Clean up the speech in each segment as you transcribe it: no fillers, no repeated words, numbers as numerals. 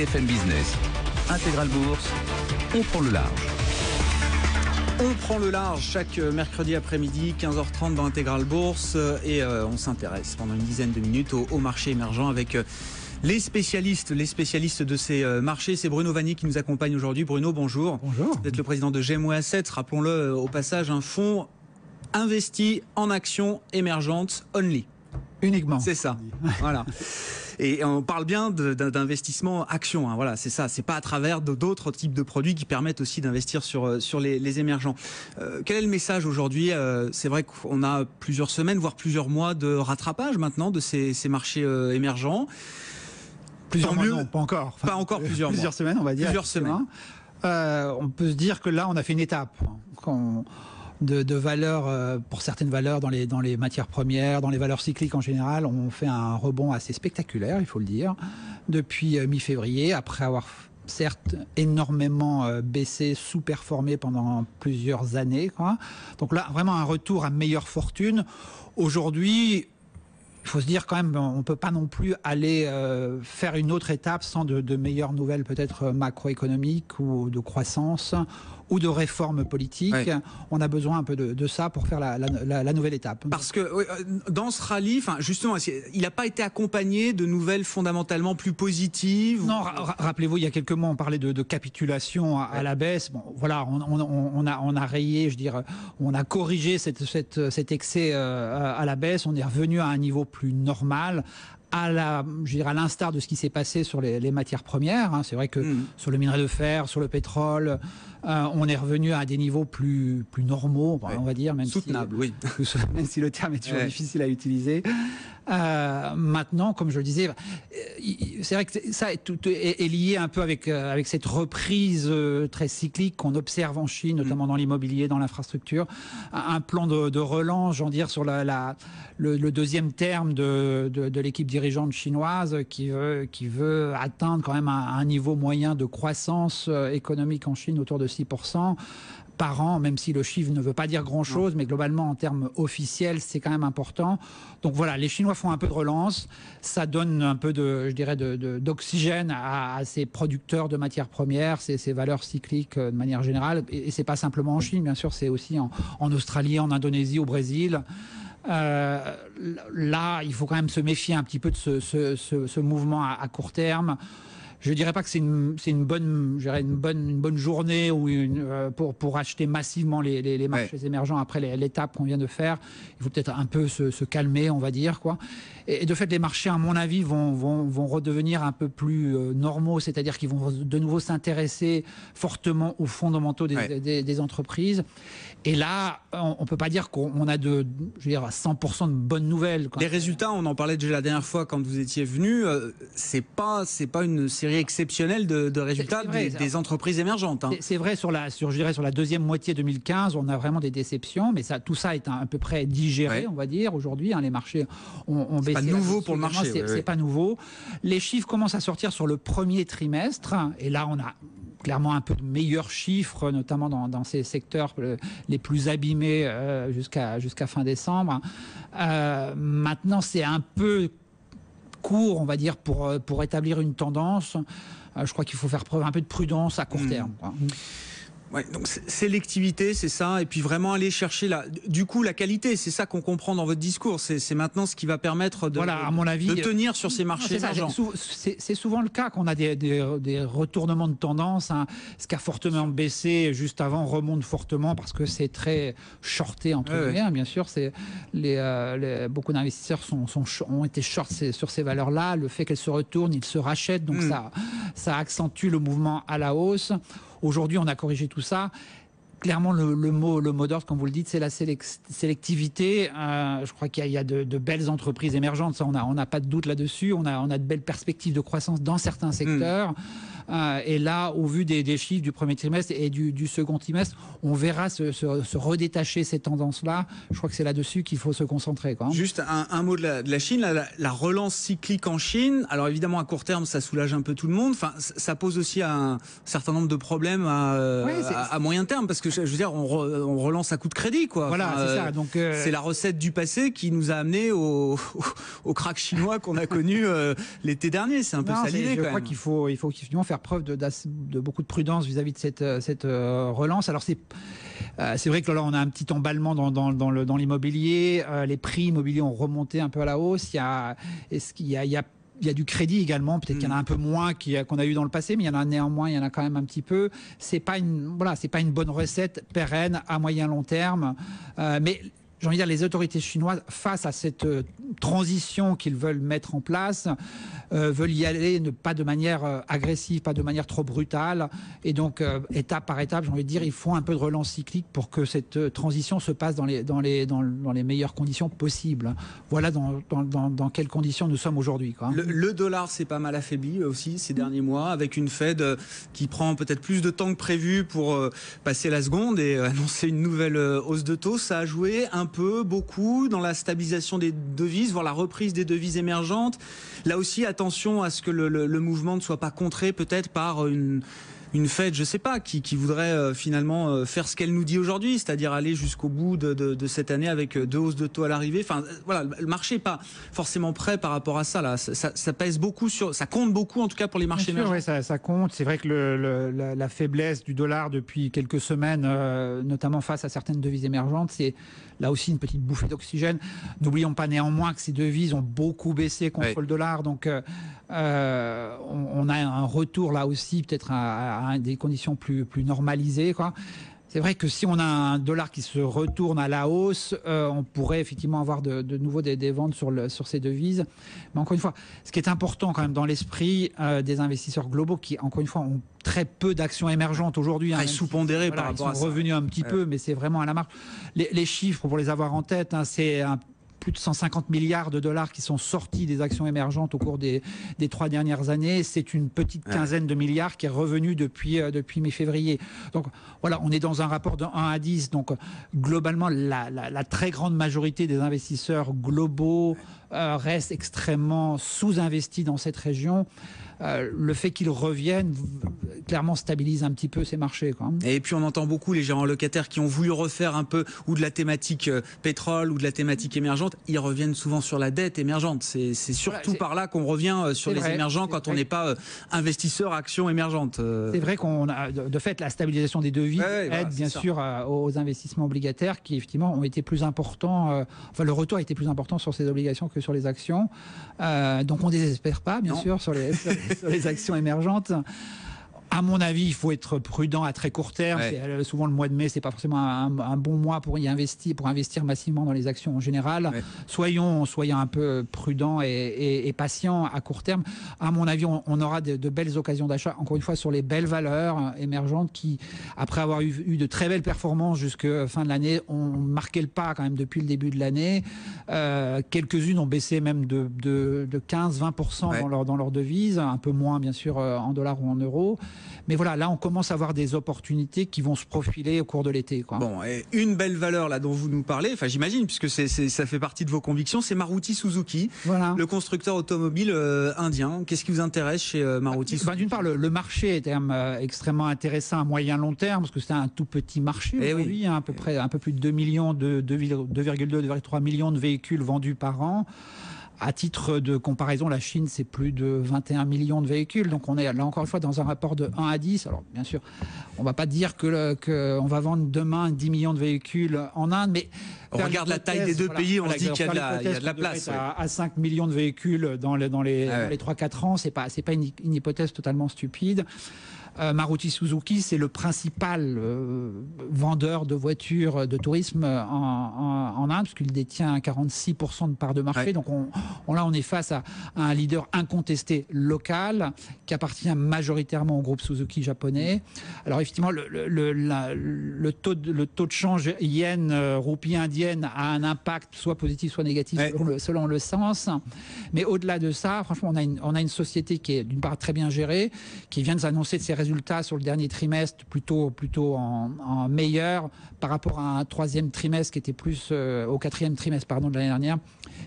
BFM Business. Intégral Bourse, on prend le large. On prend le large chaque mercredi après-midi, 15h30 dans Intégral Bourse. Et on s'intéresse pendant une dizaine de minutes au marché émergent avec les spécialistes de ces marchés. C'est Bruno Vanni qui nous accompagne aujourd'hui. Bruno, bonjour. Bonjour. Vous êtes le président de GEMO Assets. Rappelons-le au passage, un fonds investi en actions émergentes only. Uniquement. C'est ça. Voilà. Et on parle bien d'investissement action. Hein. Voilà, c'est ça. C'est pas à travers d'autres types de produits qui permettent aussi d'investir sur les émergents. Quel est le message aujourd'hui? C'est vrai qu'on a plusieurs semaines, voire plusieurs mois de rattrapage maintenant de ces marchés émergents. Plusieurs mois, mieux. non, pas encore. Pas encore plusieurs mois. Plusieurs semaines, on va dire. Plusieurs semaines. On peut se dire que là, on a fait une étape. De valeurs, pour certaines valeurs dans les matières premières, dans les valeurs cycliques en général, on fait un rebond assez spectaculaire, il faut le dire, depuis mi-février, après avoir certes énormément baissé, sous-performé pendant plusieurs années, quoi. Donc là, vraiment un retour à meilleure fortune. Aujourd'hui, il faut se dire quand même, on ne peut pas non plus aller faire une autre étape sans de meilleures nouvelles peut-être macroéconomiques ou de croissance ou de réformes politiques. Ouais. On a besoin un peu de ça pour faire la nouvelle étape. Parce que dans ce rallye, justement, il n'a pas été accompagné de nouvelles fondamentalement plus positives. Non, rappelez-vous, il y a quelques mois, on parlait de capitulation à la baisse. Bon, voilà, on a rayé, je dirais, on a corrigé cet excès à la baisse. On est revenu à un niveau plus normal. À l'instar de ce qui s'est passé sur les matières premières. Hein. C'est vrai que sur le minerai de fer, sur le pétrole, on est revenu à des niveaux plus normaux, on va dire. Même soutenable, oui. Même si le terme est toujours difficile à utiliser. Maintenant, comme je le disais, c'est vrai que ça est lié un peu avec cette reprise très cyclique qu'on observe en Chine, notamment dans l'immobilier, dans l'infrastructure. Un plan de relance, j'en dire, sur le deuxième terme de l'équipe dirigeante chinoise qui veut atteindre quand même un niveau moyen de croissance économique en Chine autour de 6% par an, même si le chiffre ne veut pas dire grand-chose, mais globalement, en termes officiels, c'est quand même important. Donc voilà, les Chinois font un peu de relance, ça donne un peu d'oxygène à ces producteurs de matières premières, ces valeurs cycliques de manière générale, et c'est pas simplement en Chine, bien sûr, c'est aussi en Australie, en Indonésie, au Brésil. Là, il faut quand même se méfier un petit peu de ce mouvement à court terme. Je dirais pas que c'est une bonne journée pour acheter massivement les marchés émergents après l'étape qu'on vient de faire. Il faut peut-être un peu se calmer, on va dire, quoi. Et de fait, les marchés, à mon avis, vont redevenir un peu plus normaux, c'est-à-dire qu'ils vont de nouveau s'intéresser fortement aux fondamentaux des entreprises. Et là, on ne peut pas dire qu'on a 100% de bonnes nouvelles. Les résultats, on en parlait déjà la dernière fois quand vous étiez venu, c'est pas une série exceptionnelle de résultats des entreprises émergentes. Hein. C'est vrai, sur la deuxième moitié 2015, on a vraiment des déceptions, mais tout ça est à peu près digéré, on va dire, aujourd'hui. Hein, les marchés ont baissé. C'est pas nouveau pour le marché. C'est pas nouveau. Les chiffres commencent à sortir sur le premier trimestre, et là, on a clairement un peu de meilleurs chiffres, notamment dans ces secteurs les plus abîmés jusqu'à fin décembre. Maintenant, c'est un peu court, on va dire, pour établir une tendance. Je crois qu'il faut faire preuve un peu de prudence à court terme. Ouais, donc sélectivité, c'est ça, et puis vraiment aller chercher la qualité, c'est ça qu'on comprend dans votre discours, c'est maintenant ce qui va permettre à mon avis, de tenir sur ces marchés émergents. C'est souvent le cas qu'on a des retournements de tendance, hein. Ce qui a fortement baissé juste avant remonte fortement parce que c'est très shorté entre guillemets, hein, bien sûr. Beaucoup d'investisseurs ont été short sur ces valeurs-là. Le fait qu'elles se retournent, ils se rachètent, donc ça accentue le mouvement à la hausse. Aujourd'hui, on a corrigé tout ça. Clairement, le mot d'ordre, comme vous le dites, c'est la sélectivité. Je crois qu'il y a de belles entreprises émergentes. Ça, on n'a pas de doute là-dessus. On a de belles perspectives de croissance dans certains secteurs. Et là, au vu des chiffres du premier trimestre et du second trimestre, on verra se redétacher ces tendances-là. Je crois que c'est là-dessus qu'il faut se concentrer, quoi. Juste un mot de la Chine, la relance cyclique en Chine. Alors évidemment, à court terme, ça soulage un peu tout le monde. Enfin, ça pose aussi un certain nombre de problèmes à moyen terme, parce que que je veux dire, on relance à coup de crédit, quoi. Voilà, enfin, c'est ça. Donc, c'est la recette du passé qui nous a amené au crack chinois qu'on a connu l'été dernier. C'est un peu ça l'idée, quand même. Je crois qu'il faut effectivement faire preuve de beaucoup de prudence vis-à-vis de cette relance. Alors, c'est vrai que là, on a un petit emballement dans l'immobilier. Les prix immobiliers ont remonté un peu à la hausse. Il y a du crédit également, peut-être qu'il y en a un peu moins qu'on a eu dans le passé, mais il y en a néanmoins, il y en a quand même un petit peu. C'est pas une bonne recette pérenne à moyen long terme, mais j'ai envie de dire, les autorités chinoises, face à cette transition qu'ils veulent mettre en place, veulent y aller pas de manière agressive, pas de manière trop brutale. Et donc, étape par étape, j'ai envie de dire, il faut un peu de relance cyclique pour que cette transition se passe dans les meilleures conditions possibles. Voilà dans quelles conditions nous sommes aujourd'hui, quoi. Le dollar s'est pas mal affaibli aussi ces derniers mois, avec une Fed qui prend peut-être plus de temps que prévu pour passer la seconde et annoncer une nouvelle hausse de taux. Ça a joué un peu, beaucoup, dans la stabilisation des devises, voire la reprise des devises émergentes. Là aussi, attention à ce que le mouvement ne soit pas contré peut-être par une Fed, je ne sais pas, qui voudrait finalement faire ce qu'elle nous dit aujourd'hui, c'est-à-dire aller jusqu'au bout de cette année avec 2 hausses de taux à l'arrivée. Enfin, voilà, le marché n'est pas forcément prêt par rapport à ça. Là. Ça pèse beaucoup, ça compte beaucoup en tout cas pour les marchés émergents. Oui, ça compte. C'est vrai que la faiblesse du dollar depuis quelques semaines, notamment face à certaines devises émergentes, c'est là aussi une petite bouffée d'oxygène. N'oublions pas néanmoins que ces devises ont beaucoup baissé contre le dollar, donc on a un retour là aussi peut-être à des conditions plus normalisées, quoi. C'est vrai que si on a un dollar qui se retourne à la hausse, on pourrait effectivement avoir de nouveau des ventes sur ces devises. Mais encore une fois, ce qui est important quand même dans l'esprit des investisseurs globaux qui, encore une fois, ont très peu d'actions émergentes aujourd'hui. Ils sous-pondérés par rapport à ça. Ils sont revenus un petit peu, mais c'est vraiment à la marge. Les chiffres, pour les avoir en tête, c'est plus de 150 milliards de dollars qui sont sortis des actions émergentes au cours des 3 dernières années. C'est une petite quinzaine de milliards qui est revenu depuis mi-février. Donc voilà, on est dans un rapport de 1 à 10. Donc globalement, la très grande majorité des investisseurs globaux restent extrêmement sous-investis dans cette région. Le fait qu'ils reviennent clairement stabilise un petit peu ces marchés, quoi. Et puis on entend beaucoup les gérants locataires qui ont voulu refaire un peu ou de la thématique pétrole ou de la thématique émergente, ils reviennent souvent sur la dette émergente. C'est surtout par là qu'on revient sur les émergents quand on n'est pas investisseur actions émergentes. C'est vrai qu'on a de fait la stabilisation des devises aide bien sûr aux investissements obligataires qui effectivement ont été plus importants. Enfin, le retour a été plus important sur ces obligations que sur les actions. Donc on ne désespère pas bien sûr sur les actions émergentes. À mon avis, il faut être prudent à très court terme. Souvent, le mois de mai, c'est pas forcément un bon mois pour investir massivement dans les actions en général. Soyons un peu prudents et patients à court terme. À mon avis, on aura de belles occasions d'achat, encore une fois, sur les belles valeurs émergentes qui, après avoir eu de très belles performances jusqu'à fin de l'année, ont marqué le pas quand même depuis le début de l'année. Quelques-unes ont baissé même de 15-20% dans leur devise, un peu moins, bien sûr, en dollars ou en euros. Mais voilà, là, on commence à avoir des opportunités qui vont se profiler au cours de l'été, quoi. Bon, et une belle valeur là dont vous nous parlez, enfin j'imagine, puisque ça fait partie de vos convictions, c'est Maruti Suzuki, le constructeur automobile indien. Qu'est-ce qui vous intéresse chez Maruti Suzuki? D'une part, le marché est extrêmement intéressant à moyen long terme, parce que c'est un tout petit marché aujourd'hui, à peu près un peu plus de 2,2-2,3 millions de véhicules vendus par an. À titre de comparaison, la Chine, c'est plus de 21 millions de véhicules. Donc on est là encore une fois dans un rapport de 1 à 10. Alors bien sûr, on ne va pas dire qu'on va vendre demain 10 millions de véhicules en Inde, mais on regarde la taille des deux pays, on se dit qu'il y a de la place. À 5 millions de véhicules dans les 3-4 ans, c'est pas une hypothèse totalement stupide. Maruti Suzuki, c'est le principal vendeur de voitures de tourisme en Inde, puisqu'il détient 46% de part de marché. Donc là, on est face à un leader incontesté local qui appartient majoritairement au groupe Suzuki japonais. Alors effectivement, le taux de change yen-roupie indienne a un impact soit positif, soit négatif selon le sens. Mais au-delà de ça, franchement, on a une société qui est d'une part très bien gérée, qui vient de s'annoncer de ses résultats résultats sur le dernier trimestre plutôt en meilleur par rapport à un troisième trimestre qui était plus au quatrième trimestre de l'année dernière,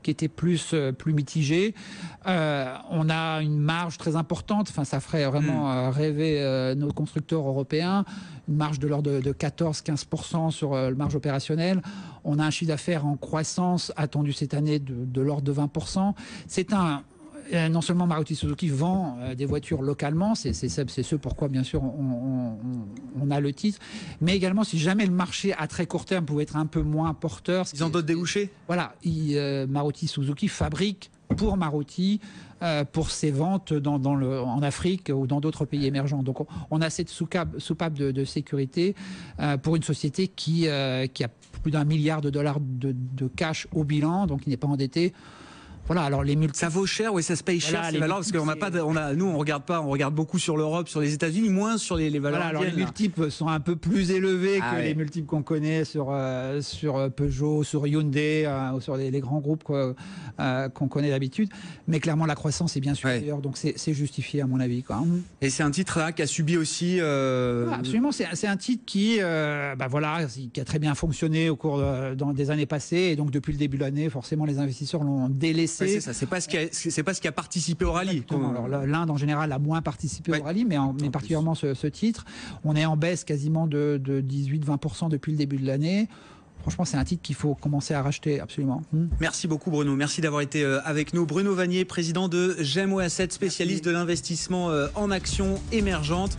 qui était plus mitigé. On a une marge très importante. Enfin, ça ferait vraiment rêver nos constructeurs européens. Une marge de l'ordre de 14-15% sur le marge opérationnelle. On a un chiffre d'affaires en croissance attendu cette année de l'ordre de 20%. Non seulement Maruti Suzuki vend des voitures localement, c'est ce pourquoi bien sûr on a le titre, mais également si jamais le marché à très court terme pouvait être un peu moins porteur. Ils ont d'autres débouchés. Voilà, Maruti Suzuki fabrique pour Maruti pour ses ventes en Afrique ou dans d'autres pays émergents. Donc on a cette soupape de sécurité pour une société qui a plus d'1 milliard de dollars de cash au bilan, donc il n'est pas endetté. Voilà, alors les multiples. Ça vaut cher, oui, ça se paye cher ces valeurs, parce qu'on n'a pas, nous on regarde beaucoup sur l'Europe, sur les États-Unis, moins sur les valeurs. Voilà, alors les multiples sont un peu plus élevés que les multiples qu'on connaît sur Peugeot, sur Hyundai, ou sur les grands groupes qu'on connaît d'habitude. Mais clairement, la croissance est bien supérieure, donc c'est justifié à mon avis, quoi. Et c'est un titre là qui a subi aussi. Absolument, c'est un titre qui a très bien fonctionné au cours des années passées, et donc depuis le début de l'année, forcément, les investisseurs l'ont délaissé. Ouais, c'est ça, c'est pas ce qui a participé au rallye. Alors l'Inde en général a moins participé au rallye, mais particulièrement ce titre. On est en baisse quasiment de 18-20% depuis le début de l'année. Franchement, c'est un titre qu'il faut commencer à racheter, absolument. Merci beaucoup Bruno, merci d'avoir été avec nous. Bruno Vanier, président de GEMO Asset, spécialiste de l'investissement en actions émergentes.